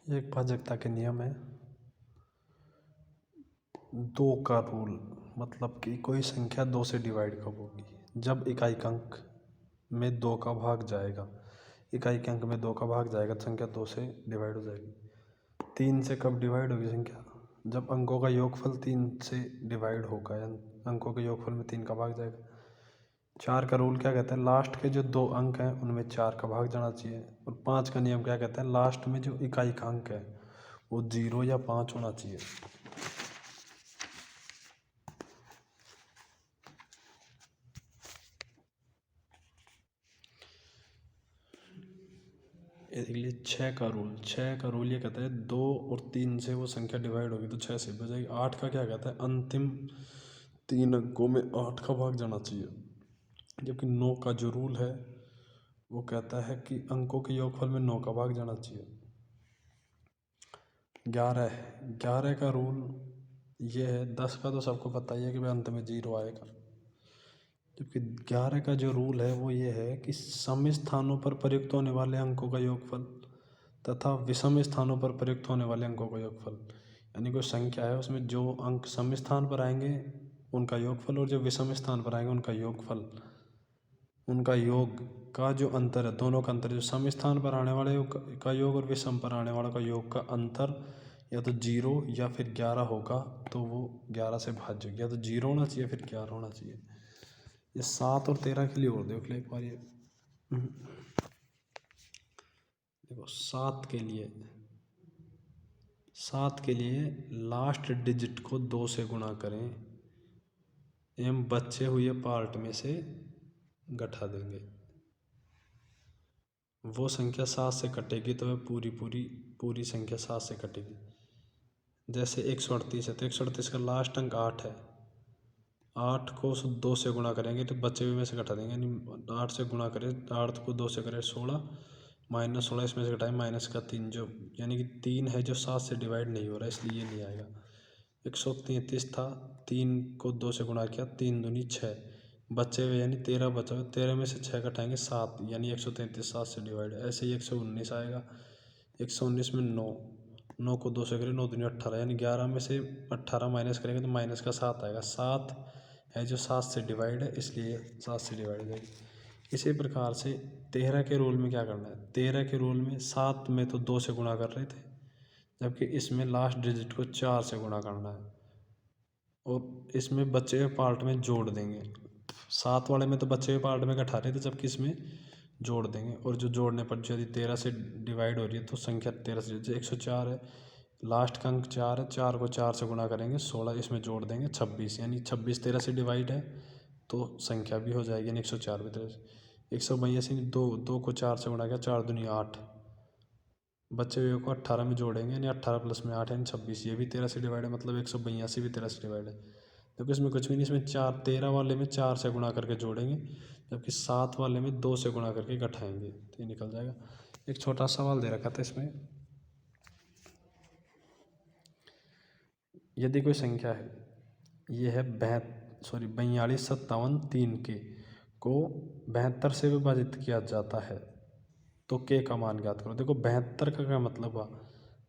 एक भाजकता के नियम है, दो का रूल। मतलब कि कोई संख्या दो से डिवाइड कब होगी? जब इकाई अंक में दो का भाग जाएगा। इकाई के अंक में दो का भाग जाएगा तो संख्या दो से डिवाइड हो जाएगी। तीन से कब डिवाइड होगी संख्या? जब अंकों का योगफल तीन से डिवाइड होगा, या अंकों के योगफल में तीन का भाग जाएगा। चार का रूल क्या कहता है? लास्ट के जो दो अंक हैं उनमें चार का भाग जाना चाहिए। और पाँच का नियम क्या कहता है? लास्ट में जो इकाई का अंक है वो 0 या 5 होना चाहिए। इसलिए छः का रूल ये कहता है दो और तीन से वो संख्या डिवाइड होगी तो छः से हो जाएगी। आठ का क्या कहता है? अंतिम तीन अंकों में आठ का भाग जाना चाहिए। जबकि नौ का जो रूल है वो कहता है कि अंकों के योगफल में नौ का भाग जाना चाहिए। ग्यारह का रूल ये है, 10 का तो सबको पता ही है कि भाई अंत में 0 आएगा। जबकि 11 का जो रूल है वो ये है कि सम स्थानों पर प्रयुक्त होने वाले अंकों का योगफल तथा विषम स्थानों पर प्रयुक्त होने वाले अंकों का योगफल, यानी कोई संख्या है उसमें जो अंक सम स्थान पर आएंगे उनका योगफल और जो विषम स्थान पर आएंगे उनका योगफल, उनका योग का जो अंतर है, दोनों का अंतर, जो सम स्थान पर आने वाले का योग और विषम पर आने वाला का योग का अंतर या तो 0 या फिर 11 होगा तो वो 11 से भाज्य होगी। या तो 0 होना चाहिए फिर 11 होना चाहिए। ये 7 और 13 के लिए और देख लो एक बार। ये देखो, 7 के लिए लास्ट डिजिट को 2 से गुणा करें एवं बचे हुए पार्ट में से घटा देंगे। वो संख्या 7 से कटेगी तो वह पूरी संख्या 7 से कटेगी। जैसे 138 है तो 138 का लास्ट अंक 8 है। 8 को 2 से गुणा करेंगे तो बचे हुए में से घटा देंगे, यानी 8 से गुणा करें, 8 को 2 से करें 16, -16 इसमें से घटाएं माइनस का 3, जो यानी कि 3 है जो 7 से डिवाइड नहीं हो रहा है, इसलिए ये नहीं आएगा। 133 था, 3 को 2 से गुणा किया, 3 दूनी 6, बचे हुए यानी 13 बचा हुआ, 13 में से 6 घटाएंगे 7, यानी 133 7 से डिवाइड। ऐसे ही 119 आएगा, 119 में 9 को 2 से करें, 9 दूनी 18, यानी 11 में से 18 माइनस करेंगे तो माइनस का 7 आएगा। 7 है जो 7 से डिवाइड है, इसलिए 7 से डिवाइड हो जाएगी। इसी प्रकार से 13 के रूल में क्या करना है? 13 के रूल में 7 में तो 2 से गुणा कर रहे थे, जबकि इसमें लास्ट डिजिट को 4 से गुणा करना है और इसमें बचे हुए पार्ट में जोड़ देंगे। 7 वाले में तो बचे हुए पार्ट में घटा रहे थे, जबकि इसमें जोड़ देंगे। और जो जोड़ने पर यदि 13 से डिवाइड हो रही है तो संख्या 13 से, जैसे 104 है, लास्ट का अंक 4 है, 4 को 4 से गुणा करेंगे 16, इसमें जोड़ देंगे 26, यानी 26 13 से डिवाइड है तो संख्या भी हो जाएगी, यानी 104 भी 13 से। 182 दो को 4 से गुणा किया, 4 दूनी 8, बचे हुए को 18 में जोड़ेंगे, यानी 18 प्लस में 8 यानी 26, ये भी 13 से डिवाइड है, मतलब 182 भी 13 से डिवाइड है। क्योंकि इसमें कुछ भी नहीं, इसमें 13 वाले में 4 से गुणा करके जोड़ेंगे, जबकि 7 वाले में 2 से गुणा करके घटाएंगे तो ये निकल जाएगा। एक छोटा सवाल दे रखा था इसमें, यदि कोई संख्या है, ये है 42 57 3 के को 72 से विभाजित किया जाता है तो के का मान ज्ञात करो। देखो 72 का क्या मतलब हुआ?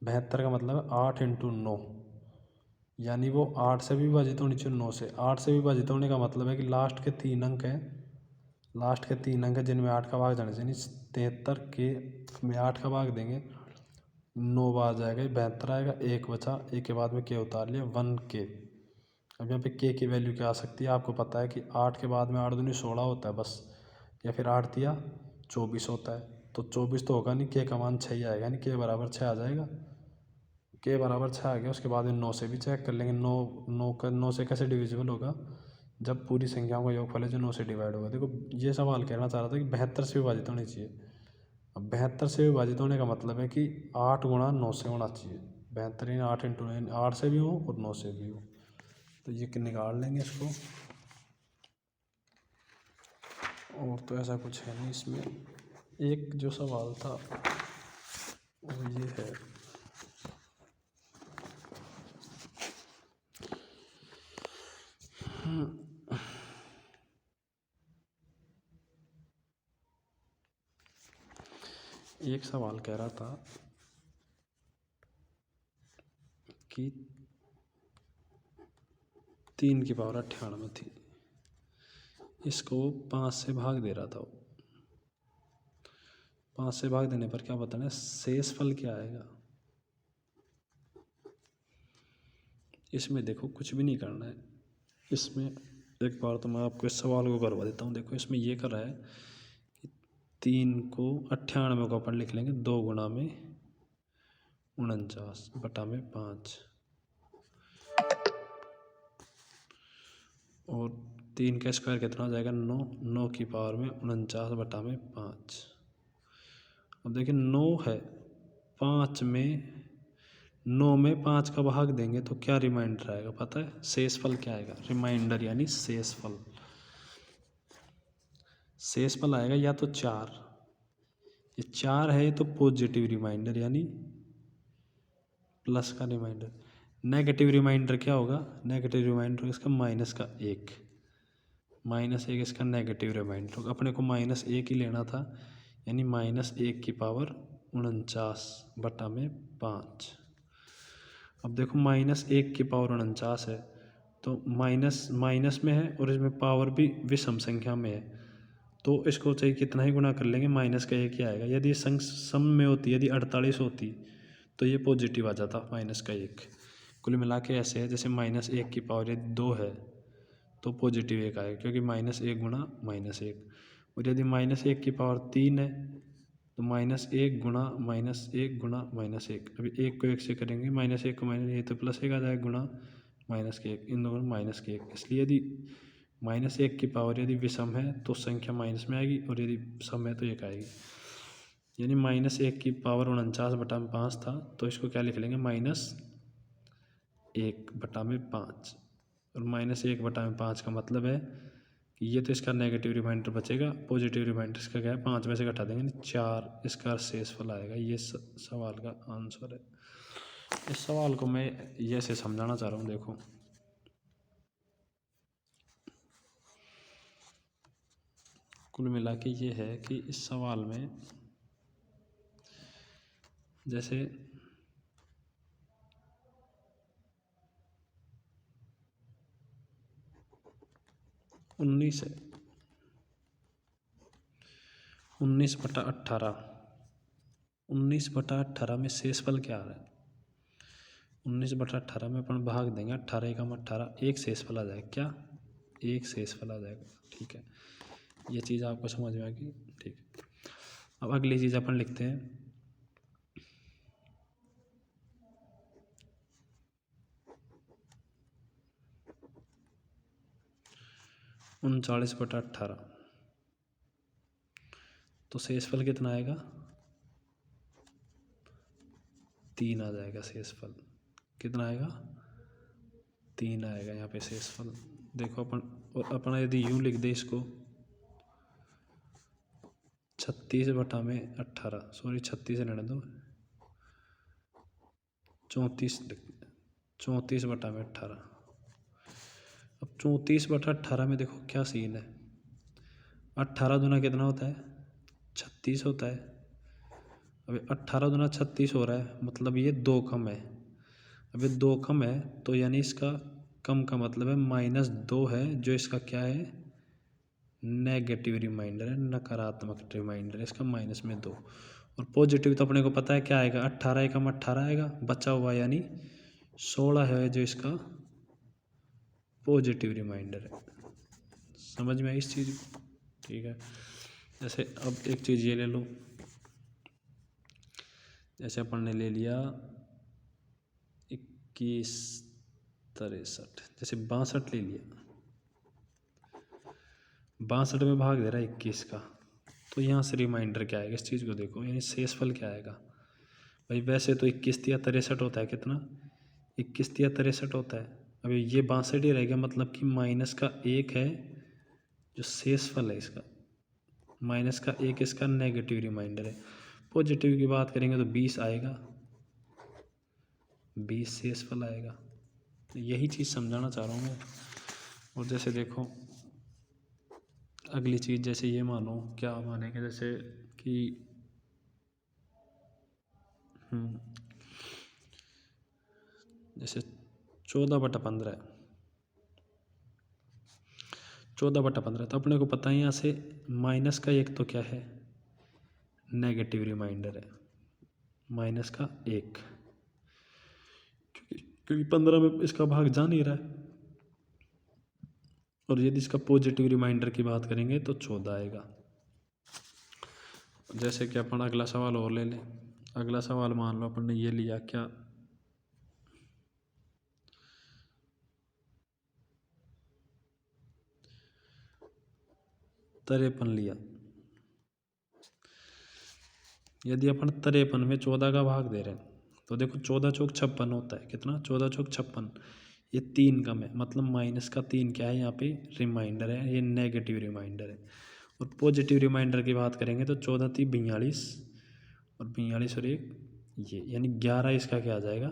72 का मतलब है 8 × 9, यानी वो 8 से भी विभाजित होनी चाहिए, 9 से। 8 से विभाजित होने का मतलब है कि लास्ट के 3 अंक हैं, जिनमें 8 का भाग जाना चाहिए, 73 के में 8 का भाग देंगे, 9 बार जाएगा, 72 आएगा, 1 बचा, 1 के बाद में के उतार लिया, 1 के। अब यहाँ पे के की वैल्यू क्या आ सकती है? आपको पता है कि 8 के बाद में 8 दूनी 16 होता है बस, या फिर 8 दिया 24 होता है, तो 24 तो होगा नहीं, के का मान 6 ही आएगा, यानी के बराबर 6 आ जाएगा। के बराबर 6 आ गया, उसके बाद में 9 से भी चेक कर लेंगे। 9 से कैसे डिविजिबल होगा? जब पूरी संख्याओं का योगफल है जो 9 से डिवाइड होगा। देखो ये सवाल कहना चाह रहा था कि 72 से विभाजित होनी चाहिए। अब 72 से विभाजित होने का मतलब है कि 8 गुणा 9 से होना चाहिए। 72 यानी 8 × 8 से भी हो और 9 से भी हो, तो ये निकाल लेंगे इसको। और तो ऐसा कुछ है नहीं इसमें। एक जो सवाल था वो ये है, एक सवाल कह रहा था कि 3 की पावर 98 थी। इसको 5 से भाग दे रहा था वो। 5 से भाग देने पर क्या बताना है, शेषफल क्या आएगा। इसमें देखो कुछ भी नहीं करना है। इसमें एक बार तो मैं आपको इस सवाल को करवा देता हूँ। देखो इसमें ये कर रहा है कि 3 को 98 को अपन लिख लेंगे 2 गुना में 49 बटा में 5, और 3 का स्क्वायर कितना हो जाएगा 9, 9 की पावर में 49 बटा में 5। अब देखिए 9 है, 5 में 9 में 5 का भाग देंगे तो क्या रिमाइंडर आएगा पता है, शेषफल क्या आएगा, रिमाइंडर यानी शेषफल। शेषफल आएगा या तो 4, ये 4 है तो पॉजिटिव रिमाइंडर यानी प्लस का रिमाइंडर। नेगेटिव रिमाइंडर क्या होगा, नेगेटिव रिमाइंडर इसका -1, -1 इसका नेगेटिव रिमाइंडर होगा। अपने को -1 ही लेना था, यानी -1 की पावर 49 बटा में 5। अब देखो -1 की पावर 49 है तो माइनस माइनस में है और इसमें पावर भी विषम संख्या में है, तो इसको चाहे कितना ही गुना कर लेंगे माइनस का 1 ही आएगा। यदि सम में होती, यदि 48 होती तो ये पॉजिटिव आ जाता -1। कुल मिला के ऐसे है जैसे -1 की पावर यदि 2 है तो पॉजिटिव 1 आएगा, क्योंकि -1 गुना -1। और यदि -1 की पावर 3 है तो -1 गुना -1 गुना -1। अभी 1 को 1 से करेंगे, -1 को ये तो +1 आ जाएगा गुना -1, इन दोनों -1। इसलिए यदि -1 की पावर यदि विषम है तो संख्या माइनस में आएगी, और यदि सम है तो 1 आएगी। यानी -1 की पावर 49 बटा में 5 था, तो इसको क्या लिख लेंगे -1 बटा में 5। और -1 बटा में 5 का मतलब है कि ये तो इसका नेगेटिव रिमाइंडर बचेगा, पॉजिटिव रिमाइंडर इसका क्या है 5 में से घटा देंगे 4, इसका शेषफल आएगा। ये सवाल का आंसर है। इस सवाल को मैं ये से समझाना चाह रहा हूँ। देखो कुल मिला के ये है कि इस सवाल में जैसे 19 है, 19 बटा 18, 19 बटा 18 में शेषफल क्या आ रहा है। 19 बटा 18 में अपन भाग देंगे, 18 का 18, एक शेषफल आ जाएगा। क्या, एक शेषफल आ जाएगा। ठीक है, ये चीज़ आपको समझ में आ गई। ठीक है, अब अगली चीज़ अपन लिखते हैं 39 बटा 18, तो शेषफल कितना आएगा 3 आ जाएगा। शेषफल कितना आएगा 3 आएगा यहाँ पे शेषफल। देखो अपन, और अपना यदि यूँ लिख दे इसको 36 बटा में 18, सॉरी 36 रहने दो, 34 बटा में 18। अब 34 बटा 18 में देखो क्या सीन है, 18 दूना कितना होता है 36 होता है। अभी 18 दूना 36 हो रहा है, मतलब ये 2 कम है। अब ये 2 कम है तो यानी इसका कम का मतलब है -2 है, जो इसका क्या है नेगेटिव रिमाइंडर है, नकारात्मक रिमाइंडर है, इसका -2। और पॉजिटिव तो अपने को पता है क्या आएगा, 18 एकम 18 आएगा, बचा हुआ यानी 16 है जो इसका पॉजिटिव रिमाइंडर है। समझ में आई इस चीज़ को। ठीक है, जैसे अब एक चीज़ ये ले लो, जैसे अपन ने ले लिया 21 63, जैसे 62 ले लिया, 62 में भाग दे रहा है 21 का, तो यहाँ से रिमाइंडर क्या आएगा इस चीज़ को देखो, यानी शेषफल क्या आएगा भाई। वैसे तो 21 या 63 होता है, कितना 21 या 63 होता है। अभी ये 62 ही रह गया, मतलब कि माइनस का 1 है जो शेषफल है इसका, माइनस का 1 इसका नेगेटिव रिमाइंडर है। पॉजिटिव की बात करेंगे तो 20 आएगा, 20 शेषफल आएगा। यही चीज़ समझाना चाह रहा हूँ मैं। और जैसे देखो अगली चीज़, जैसे ये मानो, क्या मानेंगे जैसे कि जैसे 14/15 है, 14/15 तो अपने को पता है यहाँ से माइनस का एक तो क्या है, नेगेटिव रिमाइंडर है, माइनस का एक, क्योंकि 15 में इसका भाग जा नहीं रहा है। और यदि इसका पॉजिटिव रिमाइंडर की बात करेंगे तो 14 आएगा। जैसे कि अपन अगला सवाल और ले लें। अगला सवाल मान लो अपन ने ये लिया क्या, 53 लिया। यदि अपन 53 में 14 का भाग दे रहे हैं तो देखो 14 चौक 56 होता है, कितना, 14 चौक 56, ये 3 कम है, मतलब माइनस का 3 क्या है यहाँ पे, रिमाइंडर है, ये नेगेटिव रिमाइंडर है। और पॉजिटिव रिमाइंडर की बात करेंगे तो 14 थी 42 और 42 और एक ये, यानी 11 इसका क्या आ जाएगा,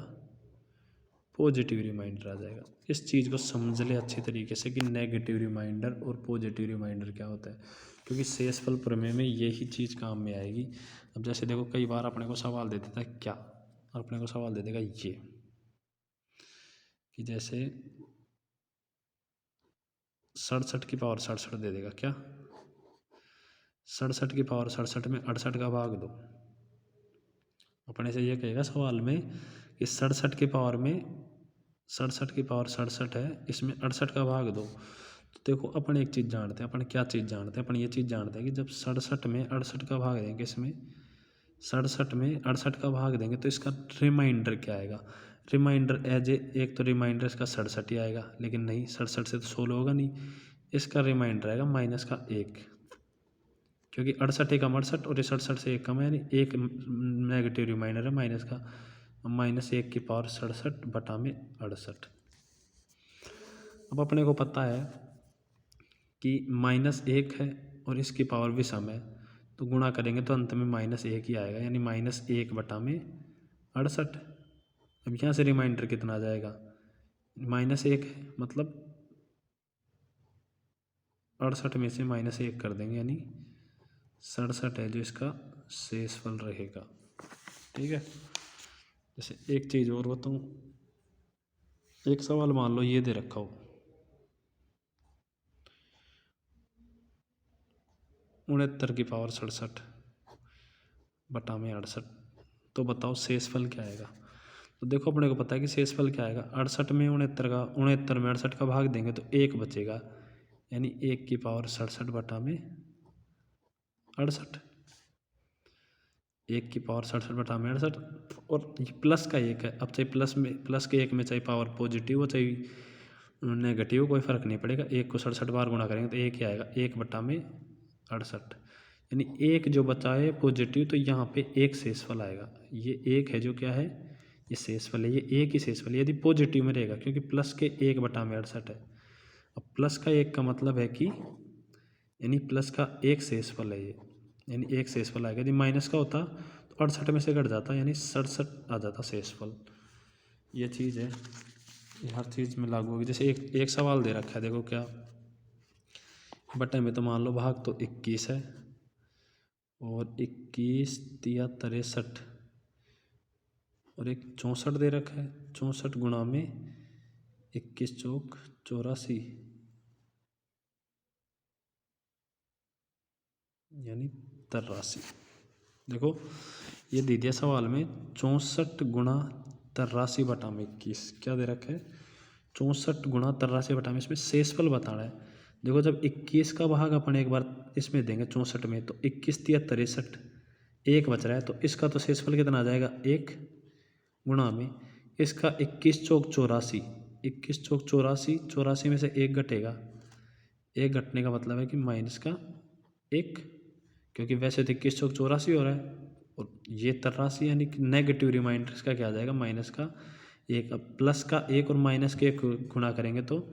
पॉजिटिव रिमाइंडर आ जाएगा। इस चीज़ को समझ ले अच्छी तरीके से कि नेगेटिव रिमाइंडर और पॉजिटिव रिमाइंडर क्या होता है, क्योंकि शेषफल प्रमेय में यही चीज़ काम में आएगी। अब जैसे देखो कई बार अपने को सवाल दे देता है क्या, और अपने को सवाल दे देगा ये कि जैसे 67 की पावर 67 दे देगा, क्या 67 की पावर 67 में 68 का भाग दो। अपने से ये कहेगा सवाल में कि 67 की पावर में 67 की पावर 67 है, इसमें 68 का भाग दो। तो देखो अपन एक चीज़ जानते हैं, अपन क्या चीज़ जानते हैं, अपन ये चीज़ जानते हैं कि जब 67 में 68 का भाग देंगे, इसमें 67 में 68 का भाग देंगे तो इसका रिमाइंडर क्या आएगा, रिमाइंडर एज एक तो रिमाइंडर इसका 67 ही आएगा, लेकिन नहीं 67 से तो 16 होगा नहीं, इसका रिमाइंडर आएगा माइनस का एक, क्योंकि 68 एकम 68 और ये 67 से एक कम है, यानी एक नेगेटिव रिमाइंडर है माइनस का, माइनस 1 की पावर 67 बटा में 68। अब अपने को पता है कि -1 है और इसकी पावर भी सम है, तो गुणा करेंगे तो अंत में -1 ही आएगा, यानी -1 बटा में 68। अब यहाँ से रिमाइंडर कितना आ जाएगा, -1 है, मतलब 68 में से -1 कर देंगे, यानी 67 है जो इसका शेषफल रहेगा। ठीक है। जैसे एक चीज़ और बताऊँ, एक सवाल मान लो ये दे रखा हो 69 की पावर 67 बटा में 68, तो बताओ शेषफल क्या आएगा। तो देखो अपने को पता है कि शेषफल क्या आएगा, 68 में 69 में 68 का भाग देंगे तो 1 बचेगा, यानी 1 की पावर 67 बटा में 68, 1 की पावर 67 बटा में 68, और ये प्लस का 1 है। अब चाहे प्लस के 1 में चाहे पावर पॉजिटिव हो चाहे नेगेटिव, कोई फ़र्क नहीं पड़ेगा, 1 को 67 बार गुणा करेंगे तो 1 ही आएगा, 1 बटा में 68, यानी 1 जो बचा है पॉजिटिव, तो यहाँ पे 1 शेषफल आएगा। ये 1 है जो क्या है, ये शेषफल है, ये 1 ही शेषफल है यदि पॉजिटिव में रहेगा, क्योंकि प्लस के 1 बटा में 68 है। अब प्लस का 1 का मतलब है कि यानी प्लस का 1 शेषफल है ये, यानी 1 शेषफल आएगा। यदि माइनस का होता तो 68 में से घट जाता, यानी 67 आ जाता शेषफल। ये चीज़ है, ये हर चीज़ में लागू होगी। जैसे एक सवाल दे रखा है, देखो क्या, बटे में तो मान लो भाग तो 21 है और 21 तिया 63 और एक 64 दे रखा है, 64 गुणा में 21 चौक 84, यानी 83। देखो ये दे दिया सवाल में 64 गुणा 83 बटा में 21, क्या दे रखा है, 64 गुणा 83 बटा में, इसमें शेषफल बताना है। देखो जब 21 का भाग अपन एक बार इसमें देंगे 64 में, तो 21 तिया 63, 1 बच रहा है, तो इसका तो शेषफल कितना आ जाएगा, 1 गुणा में इसका 21 चौक 84, 21 चौक 84, 84 में से 1 घटेगा, 1 घटने का मतलब है कि माइनस का 1, क्योंकि वैसे तो 21 चौक 84 हो रहा है और ये 83, यानी कि नेगेटिव रिमाइंडर इसका क्या आ जाएगा, माइनस का 1। अब प्लस का 1 और माइनस के 1 गुणा करेंगे तो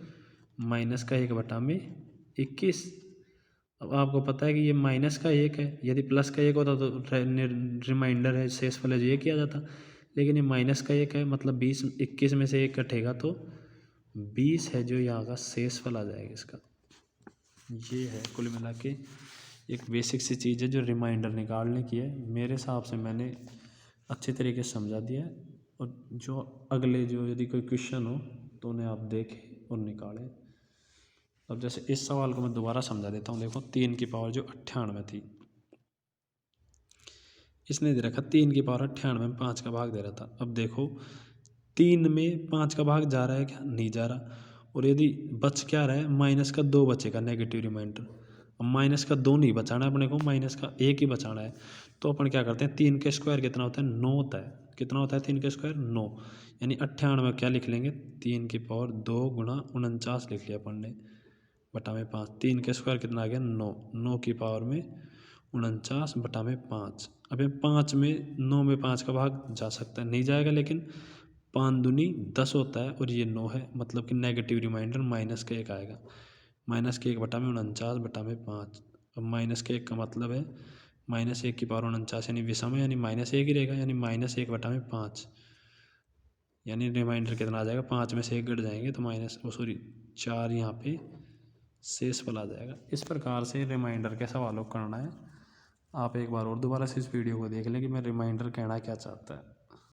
माइनस का 1 बटा में 21। अब आपको पता है कि ये माइनस का 1 है, यदि प्लस का 1 होता तो रिमाइंडर है शेषफल है जो ये किया जाता, लेकिन ये माइनस का 1 है, मतलब 21 में से 1 कटेगा तो 20 है जो यहाँ का शेषफल आ जाएगा इसका। ये है कुल मिला के एक बेसिक सी चीज़ है जो रिमाइंडर निकालने की है। मेरे हिसाब से मैंने अच्छे तरीके से समझा दिया है। और जो अगले जो यदि कोई क्वेश्चन हो तो उन्हें आप देखें और निकालें। अब जैसे इस सवाल को मैं दोबारा समझा देता हूँ। देखो 3 की पावर जो 98 थी, इसने दे रखा 3 की पावर 98 में 5 का भाग दे रहा था। अब देखो 3 में 5 का भाग जा रहा है क्या? नहीं जा रहा। और यदि बच क्या रहा है? माइनस का 2 बचेगा, नेगेटिव रिमाइंडर। अब माइनस का 2 नहीं बचाना है अपने को, माइनस का 1 ही बचाना है। तो अपन क्या करते हैं, 3 के स्क्वायर कितना होता है? 9 होता है। कितना होता है 3 के स्क्वायर? 9। यानी 98 में क्या लिख लेंगे? 3 की पावर 2 गुणा 49 लिख लिया अपन ने, बटा में 5। 3 के स्क्वायर कितना आ गया? 9। 9 की पावर में 49 बटा में 5। अब ये 5 में 9 में 5 का भाग जा सकता है, नहीं जाएगा, लेकिन 5 दूनी 10 होता है और ये 9 है, मतलब कि नेगेटिव रिमाइंडर माइनस का 1 आएगा। माइनस के 1 बटा में 49 बटा में 5। अब माइनस के 1 का मतलब है -1 की पावर 49 यानी विषम है, यानी -1 ही रहेगा, यानी -1 बटा में 5। यानी रिमाइंडर कितना आ जाएगा? 5 में से 1 घट जाएंगे तो सॉरी 4 यहाँ पे शेषफल आ जाएगा। इस प्रकार से रिमाइंडर के सवालों को करना है। आप एक बार और दोबारा से इस वीडियो को देख लें कि मैं रिमाइंडर कहना क्या चाहता है।